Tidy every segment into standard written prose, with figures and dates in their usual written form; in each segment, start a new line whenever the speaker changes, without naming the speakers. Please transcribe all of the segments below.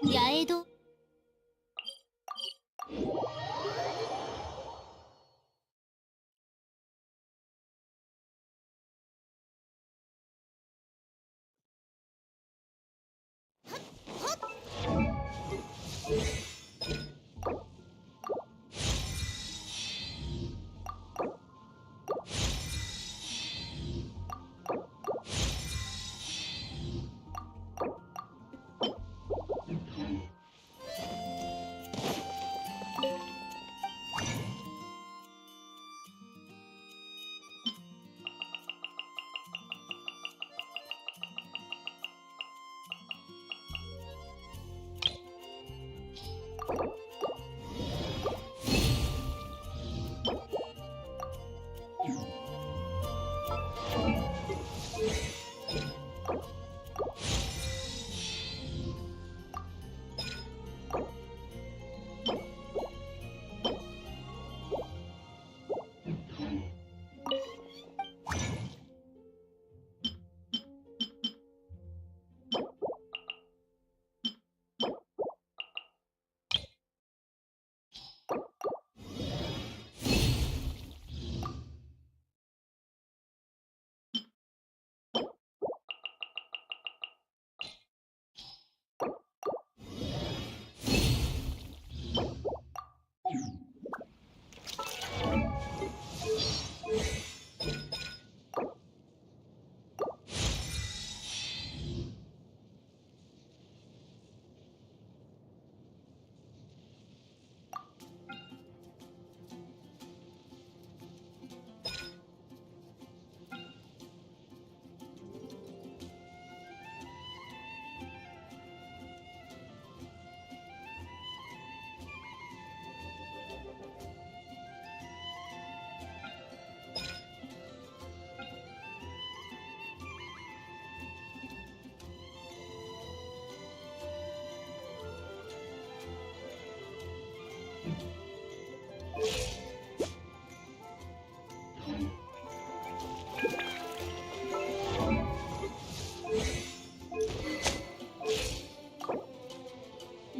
八重戸。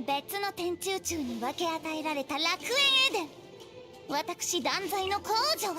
別の天中宙に分け与えられた楽園エデン。私断罪の公女は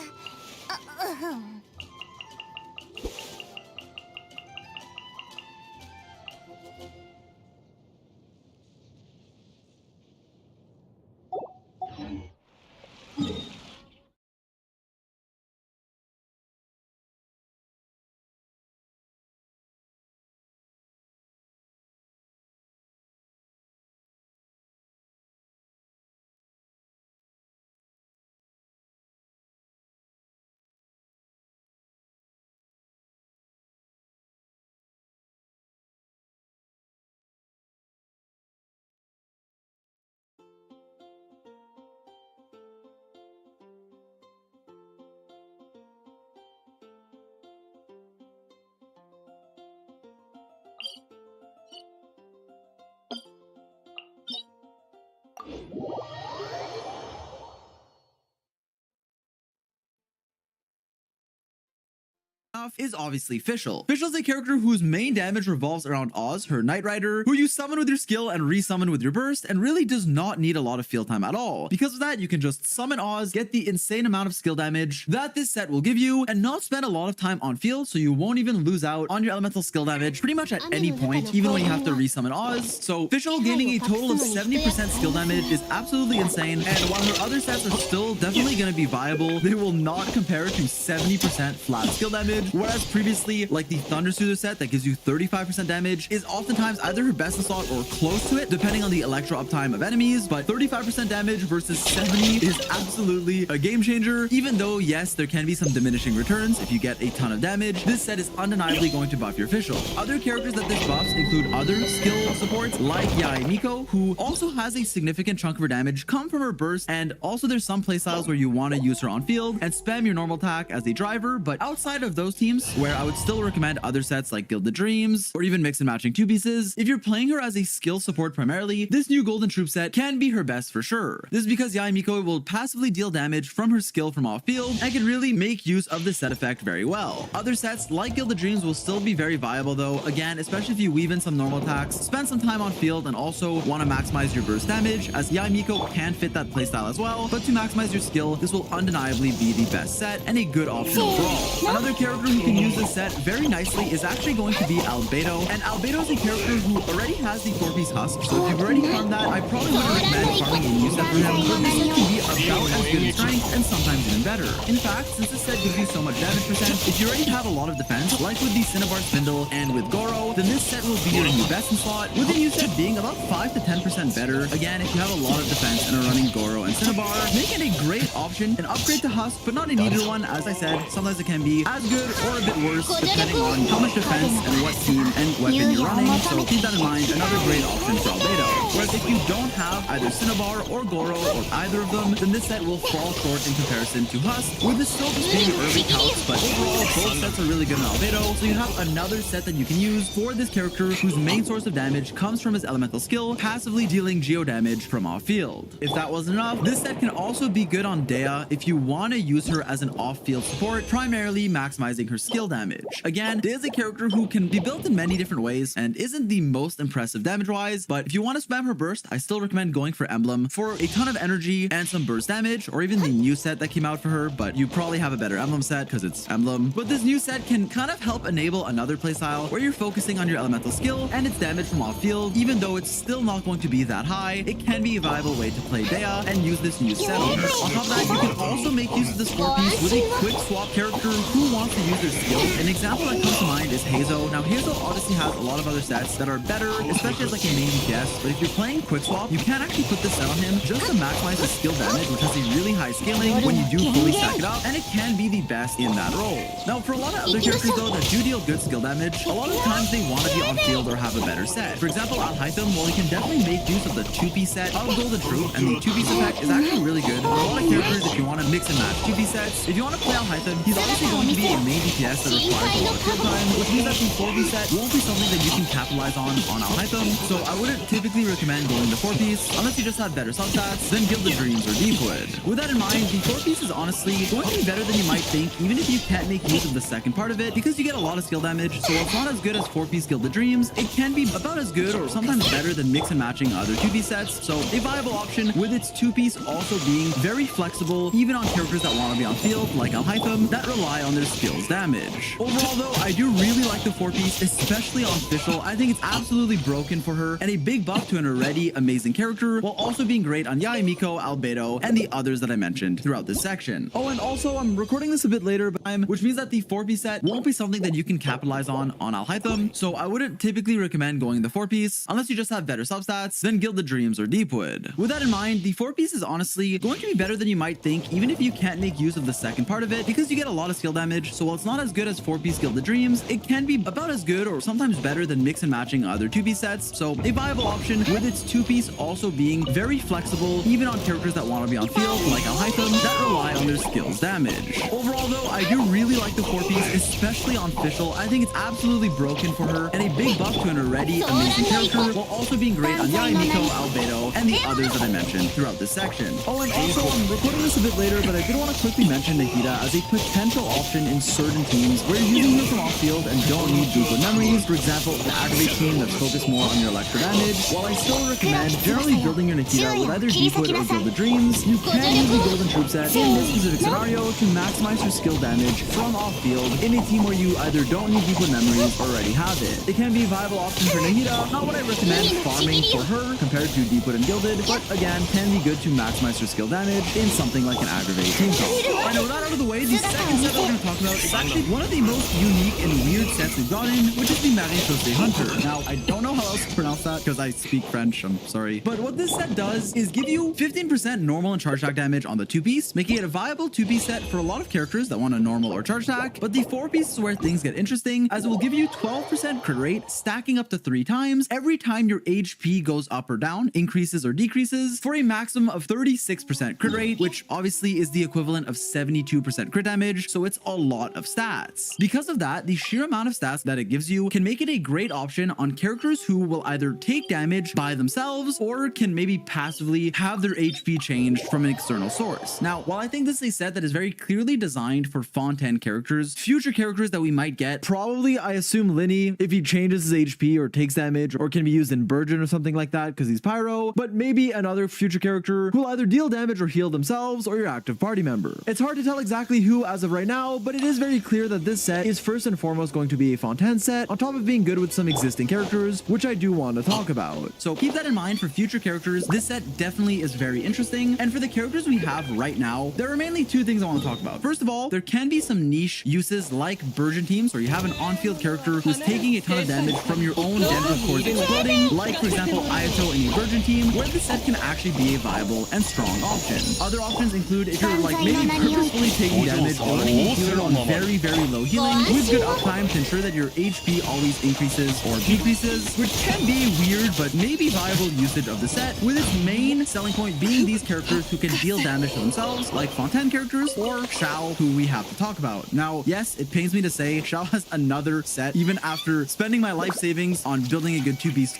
is obviously Fischl. Fischl is a character whose main damage revolves around Oz, her Knight Rider, who you summon with your skill and resummon with your burst, and really does not need a lot of field time at all. Because of that, you can just summon Oz, get the insane amount of skill damage that this set will give you, and not spend a lot of time on field, so you won't even lose out on your elemental skill damage pretty much at any point, even when you have to resummon Oz. So Fischl gaining a total of 70% skill damage is absolutely insane, and while her other sets are still definitely going to be viable, they will not compare to 70% flat skill damage whereas previously, like the Thunder Soother set that gives you 35% damage is oftentimes either her best in slot or close to it, depending on the electro uptime of enemies, but 35% damage versus 70 is absolutely a game changer. Even though, yes, there can be some diminishing returns if you get a ton of damage, this set is undeniably going to buff your official. Other characters that this buffs include other skill supports like Yae Miko, who also has a significant chunk of her damage come from her burst, and also there's some playstyles where you want to use her on field and spam your normal attack as a driver, but outside of those teams where I would still recommend other sets like Gilded Dreams or even mix and matching two pieces, if you're playing her as a skill support primarily, this new Golden Troop set can be her best for sure. This is because Yae Miko will passively deal damage from her skill from off field and can really make use of the set effect very well. Other sets like Gilded Dreams will still be very viable though, again, especially if you weave in some normal attacks, spend some time on field, and also want to maximize your burst damage, as Yae Miko can fit that playstyle as well, but to maximize your skill, this will undeniably be the best set and a good option overall. Another character who can use this set very nicely is actually going to be Albedo, and Albedo is a character who already has the 4-piece husk, so if you've already farmed that, I probably wouldn't recommend farming a new set for him, but this set can be about as good in strength and sometimes even better. In fact, since this set gives you so much damage percent, if you already have a lot of defense, like with the Cinnabar Spindle and with Goro, then this set will be your new best in slot, with the new set being about 5 to 10% better. Again, if you have a lot of defense and are running Goro and Cinnabar, make it a great option, an upgrade to Husk, but not a needed one. As I said, sometimes it can be as good or a bit worse, depending on how much defense and what team and weapon you're running, so keep that in mind. Another great option for Albedo. Whereas if you don't have either Cinnabar or Goro or either of them, then this set will fall short in comparison to Husk, with the still just being early counts, but overall both sets are really good in Albedo, so you have another set that you can use for this character whose main source of damage comes from his elemental skill, passively dealing geo damage from off field. If that wasn't enough, this set can also be good on Dea if you want to use her as an off-field support, primarily maximizing her skill damage. Again, Dea is a character who can be built in many different ways and isn't the most impressive damage-wise, but if you want to spam her burst, I still recommend going for Emblem for a ton of energy and some burst damage, or even the new set that came out for her, but you probably have a better Emblem set because it's Emblem. But this new set can kind of help enable another playstyle where you're focusing on your elemental skill and its damage from off field. Even though it's still not going to be that high, it can be a viable way to play Dea and use this new set on her. On top of that, you can also make use of this 4-piece with a quick swap character who wants to use their skill. An example that comes to mind is Hazo. Now Hazo obviously has a lot of other sets that are better, especially as like a main DPS, but if you're playing quick swap, you can actually put this set on him just to maximize his skill damage, which has a really high scaling when you do fully stack it up, and it can be the best in that role. Now for a lot of other characters though that do deal good skill damage, a lot of times they want to be on field or have a better set. For example, Al-Hytham, while he can definitely make use of the 2-piece set of Golden Troop, and the 2-piece effect is actually really good. For a lot of characters, if you want to mix and match 2-piece sets, if you want to play Al-Hytham, he's obviously going to be a main DPS that requires a lot of field time, which means that the 4-piece set won't be something that you can capitalize on Al-Hytham, so I wouldn't typically recommend going the 4-piece unless you just have better substats than Gilded Dreams or Deepwood. With that in mind, the 4-piece is honestly going to be better than you might think, even if you can't make use of the second part of it, because you get a lot of skill damage, so while it's not as good as 4-piece Gilded Dreams, it can be about as good or sometimes better than mix and matching other 2-piece sets, so a viable option, with its 2-piece also being very flexible, even on characters that want to be on field, like Al-Hytham, that rely on their skills damage. Overall though, I do really like the 4-piece, especially on Fischl. I think it's absolutely broken for her, and a big buff to an already amazing character, while also being great on Yae Miko, Albedo, and the others that I mentioned throughout this section. Oh, and also I'm recording this a bit later, which means that the 4-piece set won't be something that you can capitalize on Al-Hytham, so I wouldn't typically recommend going the 4-piece unless you just have better substats than Gilded Dreams or Deepwood. With that in mind, the 4-piece is honestly going to be better than you might think, even if you can't make use of the second part of it, because you get a lot of skill damage, so while it's not as good as 4-piece Gilded Dreams, it can be about as good or sometimes better than mix and matching other 2-piece sets, so a viable option, with its 2-piece also being very flexible, even on characters that want to be on field, like Al-Hytham, that rely on their skills damage. Overall though, I do really like the 4-piece, especially on Fischl. I think it's absolutely broken for her, and a big buff to an already amazing character, while also being great on Yae Miko, Albedo, and the others that I mentioned throughout this section. Oh, and also, I'm recording this a bit later, but I did want to quickly mention Nahida as a potential option in certain teams where you're using her from off field and don't need Googler memories. For example, the Aggravate team that's focused more on your electro damage. While I still still recommend generally building your Nikita with either Deepwood or Gilded Dreams. You can use the Golden Troop set in this specific scenario to maximize your skill damage from off-field in a team where you either don't need Deepwood memories or already have it. It can be a viable option for Nikita, not what I recommend farming for her compared to Deepwood and Gilded, but again, can be good to maximize your skill damage in something like an Aggravate team comp. And with that out of the way, the second set that we're going to talk about is actually one of the most unique and weird sets we've gotten, which is the Marie-José Hunter. Now, I don't know how else to pronounce that because I speak French, I'm sorry. But what this set does is give you 15% normal and charge attack damage on the 2-piece, making it a viable 2-piece set for a lot of characters that want a normal or charge attack. But the 4-piece is where things get interesting, as it will give you 12% crit rate, stacking up to 3 times every time your HP goes up or down, increases or decreases, for a maximum of 36% crit rate, which obviously is the equivalent of 72% crit damage, so it's a lot of stats. Because of that, the sheer amount of stats that it gives you can make it a great option on characters who will either take damage by themselves or can maybe passively have their HP changed from an external source. Now, while I think this is a set that is very clearly designed for Part.10 characters, future characters that we might get, probably I assume Linny, if he changes his HP or takes damage, or can be used in Burgeon or something like that because he's Pyro, but maybe another future character who'll either deal damage or heal themselves, or your active party member. It's hard to tell exactly who as of right now, but it is very clear that this set is first and foremost going to be a Part.10 set, on top of being good with some existing characters, which I do want to talk about. So keep that in mind for future characters. This set definitely is very interesting, and for the characters we have right now, there are mainly 2 things I want to talk about. First of all, there can be some niche uses like Burgeon teams, where you have an on-field character who's taking a ton of damage from your own Dendro cores exploding, like for example Ayato in a Burgeon team, where this set can actually be a viable and strong option. Other options include if you're like maybe purposefully taking damage or running a healer on very low healing with good uptime to ensure that your HP always increases or decreases, which can be weird but maybe viable usage of the set, with its main selling point being these characters who can deal damage to themselves, like Part.10 characters or Shao, who we have to talk about. Now, yes, it pains me to say Shao has another set even after spending my life savings on building a good 2-piece.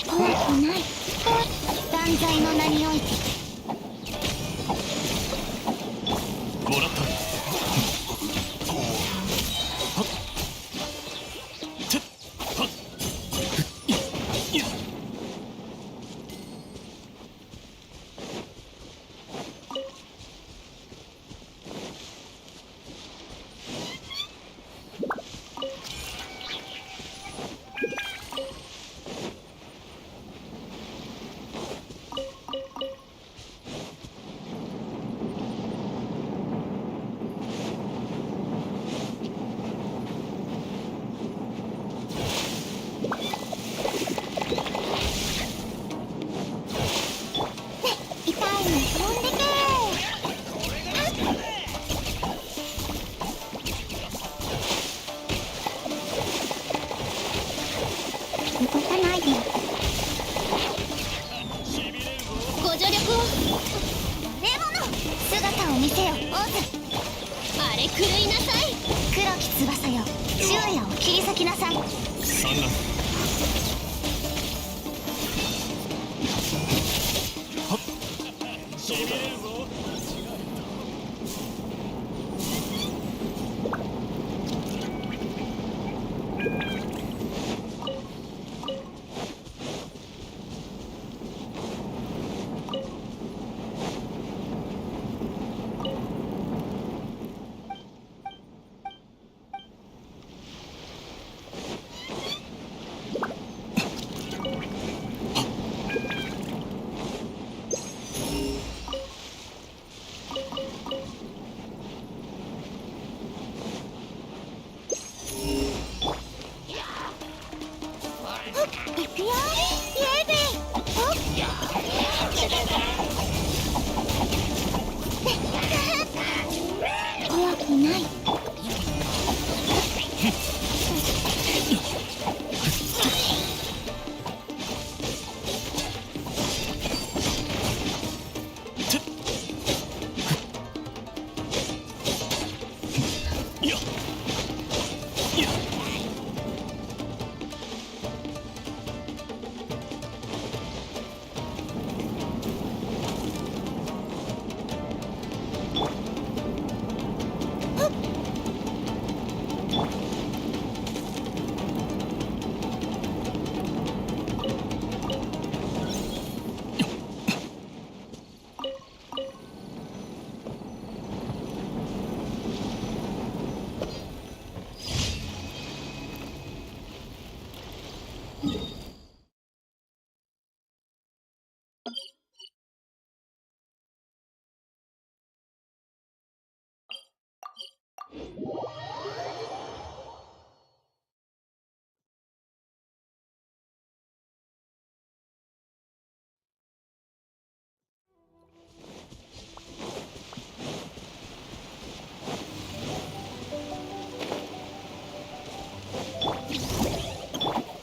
怖くない。断罪の名において。
もらった。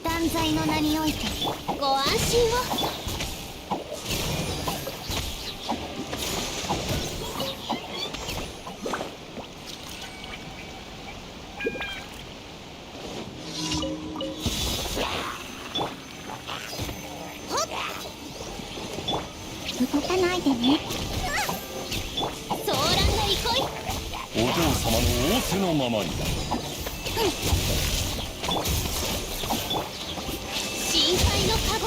断罪の名においてご安心を。動かないでね。ソーランダ憩い。
お嬢様の仰せのままに。
深海の加護。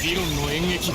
理論の演劇。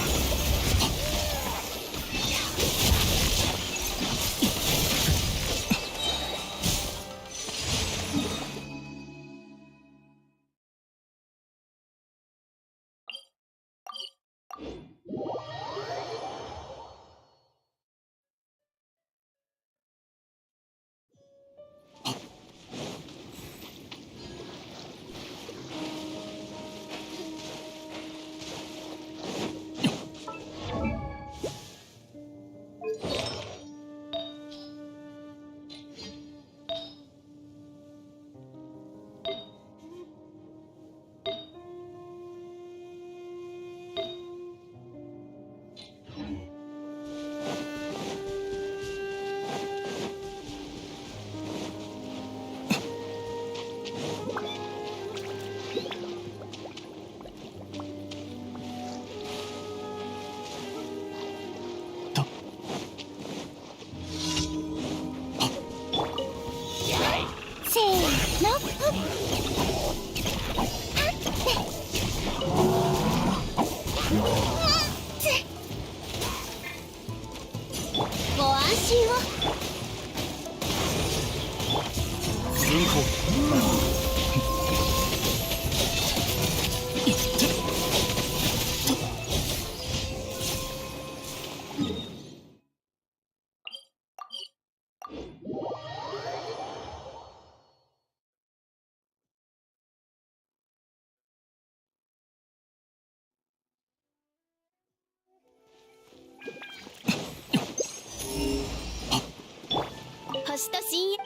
星と深淵、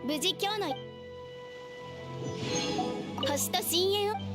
無事今日の星と深淵を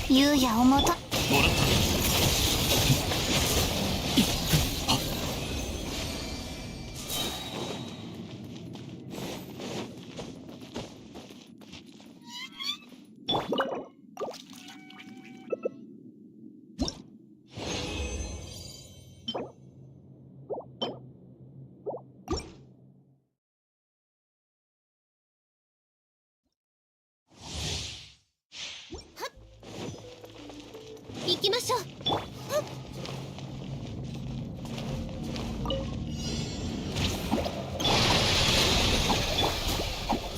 優也をもと
もらった
行きましょう。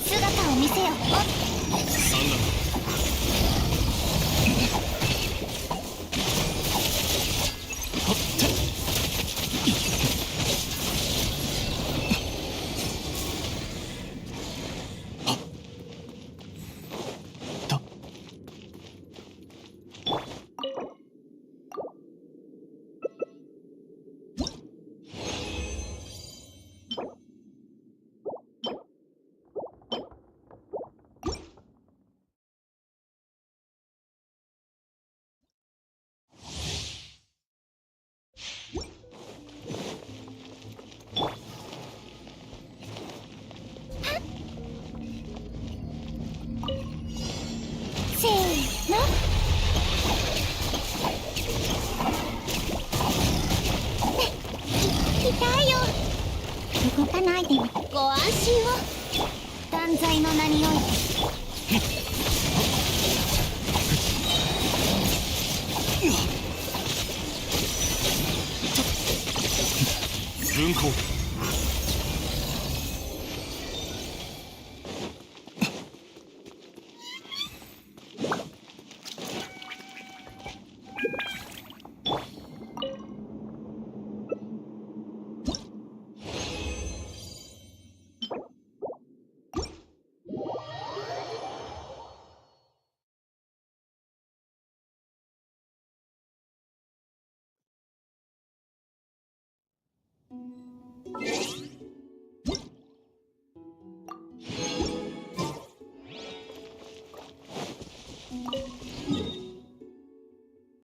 姿を見せよ。
三段
動かないでご安心を。断罪の名において。
分校